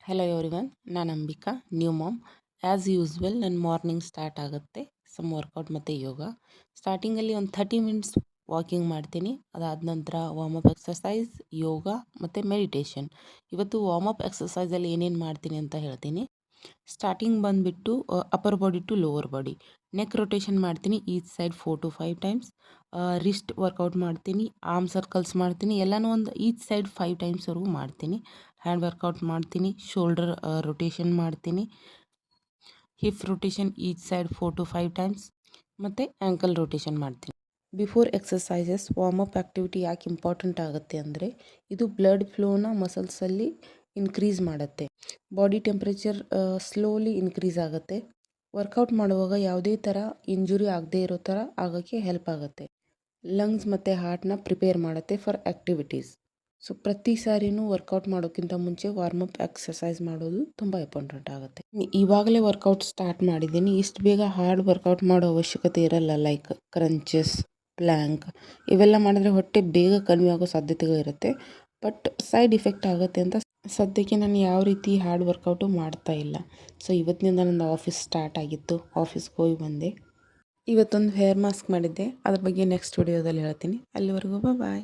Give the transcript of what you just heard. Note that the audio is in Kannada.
ಹಲೋ ಎವ್ರಿವನ್, ನಾನು ಅಂಬಿಕಾ, ನ್ಯೂ ಮಾಮ್. ಆ್ಯಸ್ ಯೂಸ್ವೆಲ್ ನನ್ನ ಮಾರ್ನಿಂಗ್ ಸ್ಟಾರ್ಟ್ ಆಗುತ್ತೆ ಸಮ್ ವರ್ಕೌಟ್ ಮತ್ತು ಯೋಗ. ಸ್ಟಾರ್ಟಿಂಗಲ್ಲಿ ಒಂದು 30 ಮಿನಿಟ್ಸ್ ವಾಕಿಂಗ್ ಮಾಡ್ತೀನಿ. ಅದಾದ ನಂತರ ವಾರ್ಮಪ್ ಎಕ್ಸಸೈಸ್, ಯೋಗ ಮತ್ತು ಮೆಡಿಟೇಷನ್. ಇವತ್ತು ವಾರ್ಮಪ್ ಎಕ್ಸಸೈಸಲ್ಲಿ ಏನೇನು ಮಾಡ್ತೀನಿ ಅಂತ ಹೇಳ್ತೀನಿ. ಸ್ಟಾರ್ಟಿಂಗ್ ಬಂದುಬಿಟ್ಟು upper body to lower body. Neck rotation ಮಾಡ್ತೀನಿ each side 4 to 5 times. Wrist workout ಮಾಡ್ತೀನಿ, ಆರ್ಮ್ ಸರ್ಕಲ್ಸ್ ಮಾಡ್ತೀನಿ, ಎಲ್ಲನೂ ಒಂದು ಈಚ್ ಸೈಡ್ 5 ಟೈಮ್ಸ್ವರೆಗೂ ಮಾಡ್ತೀನಿ. ಹ್ಯಾಂಡ್ ವರ್ಕೌಟ್ ಮಾಡ್ತೀನಿ, ಶೋಲ್ಡರ್ ರೊಟೇಷನ್ ಮಾಡ್ತೀನಿ, hip rotation each side 4 to 5 times, ಮತ್ತು ಆ್ಯಂಕಲ್ ರೊಟೇಷನ್ ಮಾಡ್ತೀನಿ. ಬಿಫೋರ್ ಎಕ್ಸಸೈಸಸ್ ವಾರ್ಮಪ್ ಆ್ಯಕ್ಟಿವಿಟಿ ಯಾಕೆ ಇಂಪಾರ್ಟೆಂಟ್ ಆಗುತ್ತೆ ಅಂದರೆ ಇದು ಬ್ಲಡ್ ಫ್ಲೋನ ಮಸಲ್ಸಲ್ಲಿ ಇನ್ಕ್ರೀಸ್ ಮಾಡುತ್ತೆ. ಬಾಡಿ ಟೆಂಪ್ರೇಚರ್ ಸ್ಲೋಲಿ ಇನ್ಕ್ರೀಸ್ ಆಗುತ್ತೆ. ವರ್ಕೌಟ್ ಮಾಡುವಾಗ ಯಾವುದೇ ಥರ ಇಂಜುರಿ ಆಗದೇ ಇರೋ ಥರ ಆಗೋಕ್ಕೆ ಹೆಲ್ಪ್ ಆಗುತ್ತೆ. ಲಂಗ್ಸ್ ಮತ್ತು ಹಾರ್ಟ್ನ ಪ್ರಿಪೇರ್ ಮಾಡುತ್ತೆ ಫಾರ್ ಆ್ಯಕ್ಟಿವಿಟೀಸ್. ಸೊ ಪ್ರತಿ ಸಾರಿನೂ ವರ್ಕೌಟ್ ಮಾಡೋಕ್ಕಿಂತ ಮುಂಚೆ ವಾರ್ಮಪ್ ಎಕ್ಸಸೈಸ್ ಮಾಡೋದು ತುಂಬ ಇಂಪಾರ್ಟೆಂಟ್ ಆಗುತ್ತೆ. ಇವಾಗಲೇ ವರ್ಕೌಟ್ ಸ್ಟಾರ್ಟ್ ಮಾಡಿದ್ದೀನಿ. ಇಷ್ಟು ಬೇಗ ಹಾರ್ಡ್ ವರ್ಕೌಟ್ ಮಾಡೋ ಅವಶ್ಯಕತೆ ಇರಲ್ಲ. ಲೈಕ್ ಕ್ರಂಚಸ್, ಪ್ಲ್ಯಾಂಕ್ ಇವೆಲ್ಲ ಮಾಡಿದ್ರೆ ಹೊಟ್ಟೆ ಬೇಗ ಕಡಿಮೆ ಆಗೋ ಸಾಧ್ಯತೆಗಳಿರುತ್ತೆ. ಬಟ್ ಸೈಡ್ ಇಫೆಕ್ಟ್ ಆಗುತ್ತೆ ಅಂತ ಸದ್ಯಕ್ಕೆ ನಾನು ಯಾವ ರೀತಿ ಹಾರ್ಡ್ ವರ್ಕೌಟು ಮಾಡ್ತಾ ಇಲ್ಲ. ಸೊ ಇವತ್ತಿನಿಂದ ನನ್ನ ಆಫೀಸ್ ಸ್ಟಾರ್ಟ್ ಆಗಿತ್ತು, ಆಫೀಸ್ಗೆ ಹೋಗಿ ಬಂದೆ. ಇವತ್ತೊಂದು ಹೇರ್ ಮಾಸ್ಕ್ ಮಾಡಿದ್ದೆ, ಅದ್ರ ಬಗ್ಗೆ ನೆಕ್ಸ್ಟ್ ವಿಡಿಯೋದಲ್ಲಿ ಹೇಳ್ತೀನಿ. ಅಲ್ಲಿವರೆಗೂ ಬಾಯ್.